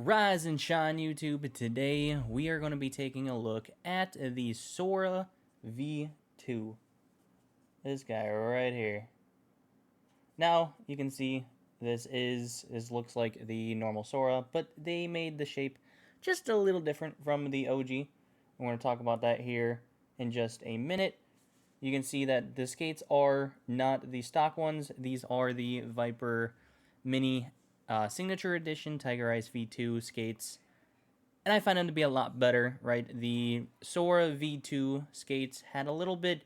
Rise and shine, YouTube. Today we are going to be taking a look at the Sora V2. This guy right here. Now you can see this looks like the normal Sora, but they made the shape just a little different from the OG. We're going to talk about that here in just a minute. You can see that the skates are not the stock ones. These are the Viper Mini Signature Edition Tiger Ryse V2 skates. And I find them to be a lot better, right? The Sora V2 skates had a little bit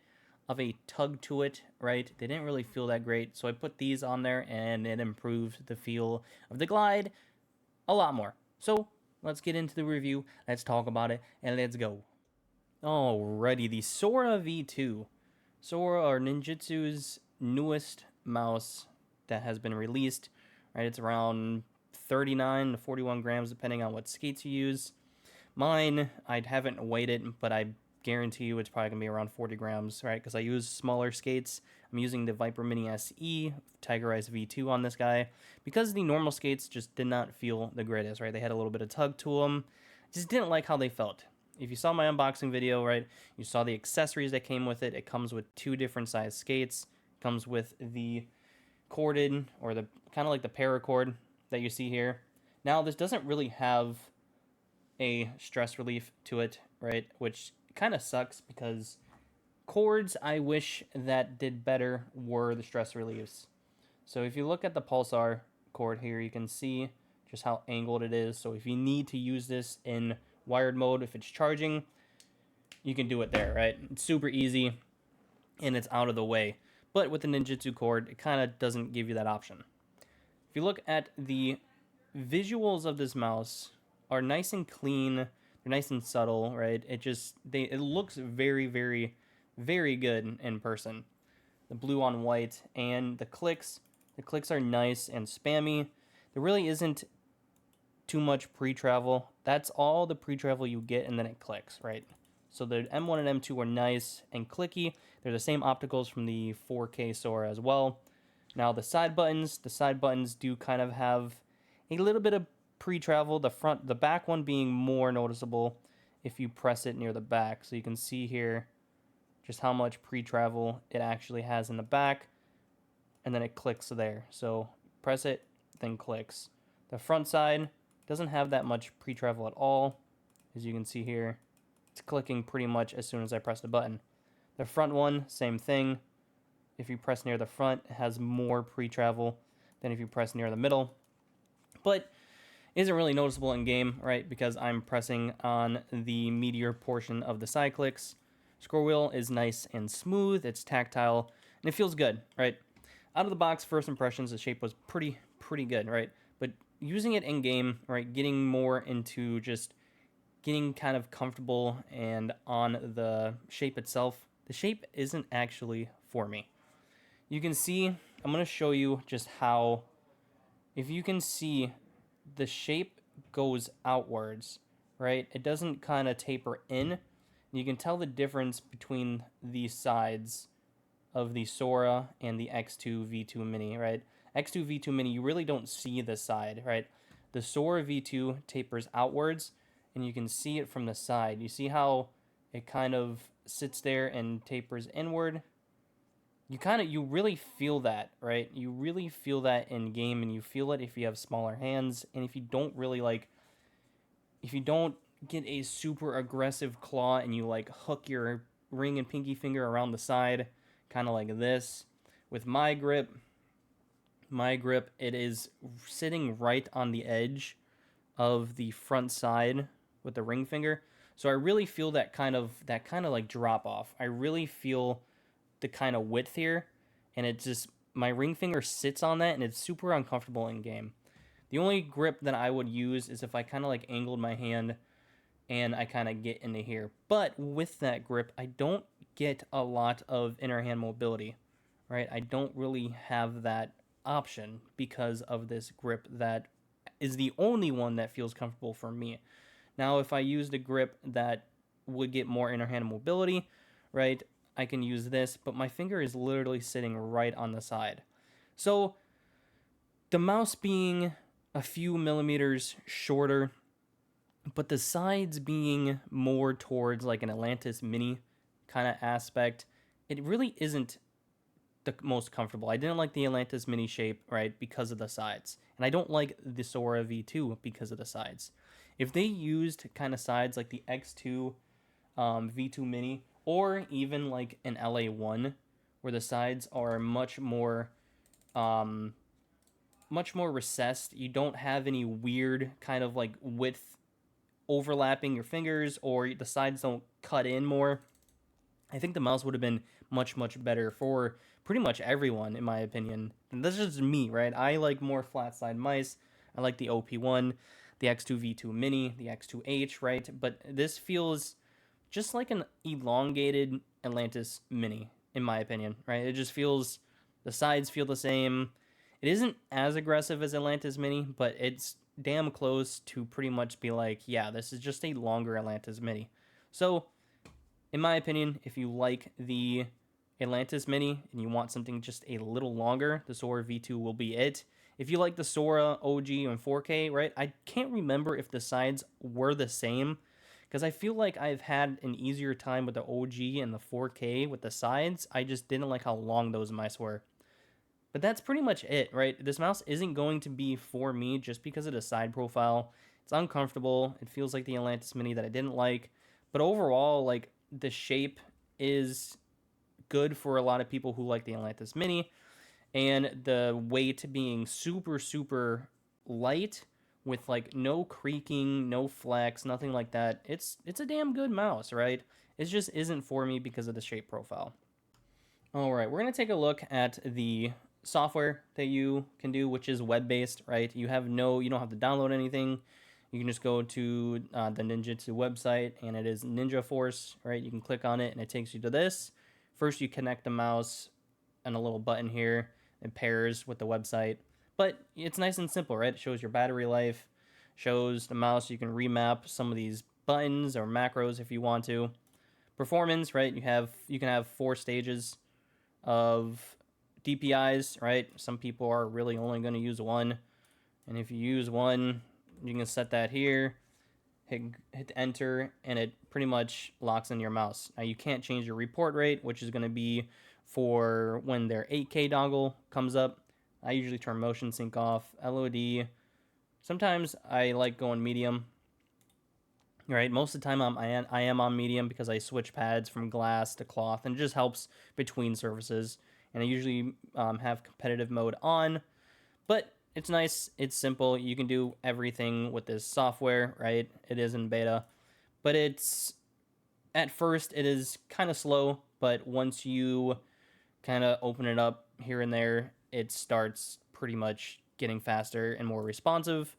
of a tug to it, right? They didn't really feel that great. So I put these on there and it improved the feel of the glide a lot more. So let's get into the review. Let's talk about it and let's go. Alrighty, the Sora V2. Sora, or Ninjutsu's newest mouse that has been released, right? It's around 39 to 41 grams depending on what skates you use. Mine, I haven't weighed it, but I guarantee you it's probably going to be around 40 grams, right? Because I use smaller skates. I'm using the Viper Mini SE Tiger Ryse V2 on this guy because the normal skates just did not feel the greatest, right? They had a little bit of tug to them. Just didn't like how they felt. If you saw my unboxing video, right, you saw the accessories that came with it. It comes with two different size skates. It comes with the corded, or the kind of like the paracord that you see here. Now, this doesn't really have a stress relief to it, right, which kind of sucks because cords I wish that did better were the stress reliefs. So if you look at the pulsar cord here, you can see just how angled it is. So if you need to use this in wired mode, if it's charging, you can do it there, right? It's super easy and it's out of the way. But with the Ninjutsu cord, it kind of doesn't give you that option. If you look at the visuals of this mouse, are nice and clean. They're nice and subtle, right? It looks very, very, very good in person. The blue on white and the clicks are nice and spammy. There really isn't too much pre-travel. That's all the pre-travel you get, and then it clicks, right? So the M1 and M2 are nice and clicky. They're the same opticals from the 4K Sora as well. Now the side buttons do kind of have a little bit of pre-travel. The back one being more noticeable if you press it near the back. So you can see here just how much pre-travel it actually has in the back, and then it clicks there. So press it, then clicks. The front side doesn't have that much pre-travel at all. As you can see here, it's clicking pretty much as soon as I press the button. The front one, same thing. If you press near the front, it has more pre-travel than if you press near the middle. But isn't really noticeable in game, right? Because I'm pressing on the meteor portion of the side clicks. Scroll wheel is nice and smooth. It's tactile and it feels good, right? Out of the box, first impressions, the shape was pretty good, right? But using it in game, right, getting more into just getting kind of comfortable and on the shape itself, the shape isn't actually for me. You can see, I'm going to show you just how, if you can see, the shape goes outwards, right? It doesn't kind of taper in. You can tell the difference between the sides of the Sora and the X2 V2 Mini, right? X2 V2 Mini, you really don't see the side, right? The Sora V2 tapers outwards, and you can see it from the side. You see how it kind of sits there and tapers inward? You really feel that, right? You really feel that in game, and you feel it if you have smaller hands, and if you don't get a super aggressive claw and you like hook your ring and pinky finger around the side, kind of like this. With my grip, it is sitting right on the edge of the front side with the ring finger. So I really feel that kind of like drop off. I really feel the kind of width here, and it just, my ring finger sits on that, and it's super uncomfortable in game. The only grip that I would use is if I kind of like angled my hand and I kind of get into here. But with that grip, I don't get a lot of inner hand mobility, right? I don't really have that option because of this grip that is the only one that feels comfortable for me. Now, if I used a grip that would get more inner hand mobility, right, I can use this, but my finger is literally sitting right on the side. So the mouse being a few millimeters shorter, but the sides being more towards like an Atlantis Mini kind of aspect, it really isn't the most comfortable. I didn't like the Atlantis Mini shape, right, because of the sides. And I don't like the Sora V2 because of the sides. If they used kind of sides like the X2 V2 Mini, or even like an LA1, where the sides are um, much more recessed. You don't have any weird kind of like width overlapping your fingers, or the sides don't cut in more. I think the mouse would have been much better for pretty much everyone, in my opinion. And this is just me, right? I like more flat side mice. I like the OP1, the X2 V2 Mini, the X2H, right? But this feels just like an elongated Atlantis Mini, in my opinion, right? It just feels, the sides feel the same. It isn't as aggressive as Atlantis Mini, but it's damn close to pretty much be like, yeah, this is just a longer Atlantis Mini. So, in my opinion, if you like the Atlantis Mini and you want something just a little longer, the Sora V2 will be it. If you like the Sora OG and 4K, right? I can't remember if the sides were the same, because I feel like I've had an easier time with the OG and the 4K with the sides. I just didn't like how long those mice were. But that's pretty much it, right? This mouse isn't going to be for me just because of the side profile. It's uncomfortable. It feels like the Atlantis Mini that I didn't like. But overall, like, the shape is good for a lot of people who like the Atlantis Mini. And the weight being super light with like no creaking, no flex, nothing like that. It's a damn good mouse, right? It just isn't for me because of the shape profile. All right, we're going to take a look at the software that you can do, which is web-based, right? You don't have to download anything. You can just go to the Ninjutso website, and it is Ninja Force, right? You can click on it, and it takes you to this. First, you connect the mouse and a little button here. It pairs with the website. But it's nice and simple, right? It shows your battery life, shows the mouse. You can remap some of these buttons or macros if you want to. Performance, right? You can have 4 stages of DPIs, right? Some people are really only going to use one. And if you use one, you can set that here, hit enter, and it pretty much locks in your mouse. Now you can't change your report rate, which is going to be for when their 8K dongle comes up. I usually turn motion sync off, LOD. Sometimes I like going medium. Right, most of the time I am on medium because I switch pads from glass to cloth, and it just helps between surfaces. And I usually have competitive mode on, but it's nice, it's simple. You can do everything with this software, right? It is in beta, but at first it is kind of slow, but once you kind of open it up here and there, it starts pretty much getting faster and more responsive.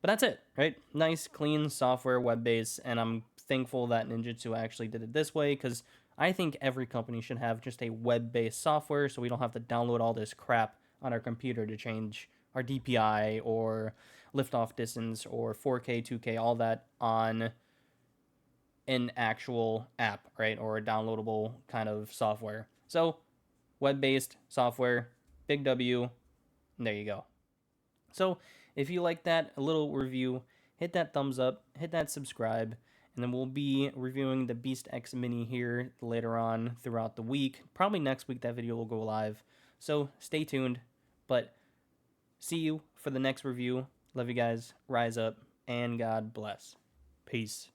But that's it, right? Nice, clean software, web-based, and I'm thankful that Ninjutsu actually did it this way, because I think every company should have just a web-based software so we don't have to download all this crap on our computer to change our DPI or lift-off distance or 4K, 2K, all that on an actual app, right? Or a downloadable kind of software. So, web-based software, big W, and there you go. So, if you like that, a little review, hit that thumbs up, hit that subscribe, and then we'll be reviewing the Beast X Mini here later on throughout the week. Probably next week that video will go live. So, stay tuned, but see you for the next review. Love you guys. Rise up, and God bless. Peace.